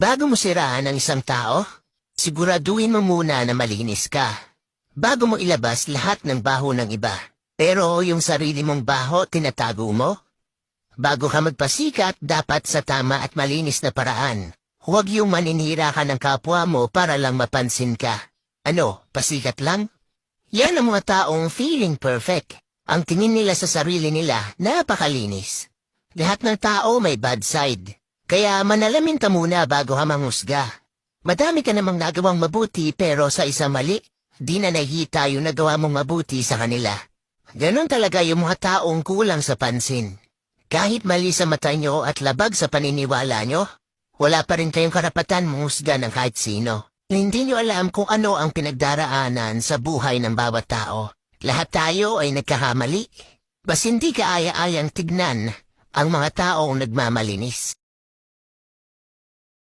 Bago mo siraan ang isang tao, siguraduhin mo muna na malinis ka. Bago mo ilabas lahat ng baho ng iba. Pero yung sarili mong baho tinatago mo? Bago ka magpasikat, dapat sa tama at malinis na paraan. Huwag yung maninira ka ng kapwa mo para lang mapansin ka. Ano, pasikat lang? Yan ang mga taong feeling perfect. Ang tingin nila sa sarili nila, napakalinis. Lahat ng tao may bad side. Kaya manalamin ka muna bago ka manghusga. Madami ka namang nagawang mabuti pero sa isa mali, di na nakita yung nagawa mong mabuti sa kanila. Ganon talaga yung mga taong kulang sa pansin. Kahit mali sa mata nyo at labag sa paniniwala nyo, wala pa rin kayong karapatan manghusga ng kahit sino. Hindi nyo alam kung ano ang pinagdaraanan sa buhay ng bawat tao. Lahat tayo ay nagkakamali. Bas hindi ka aya-ayang tignan ang mga taong nagmamalinis.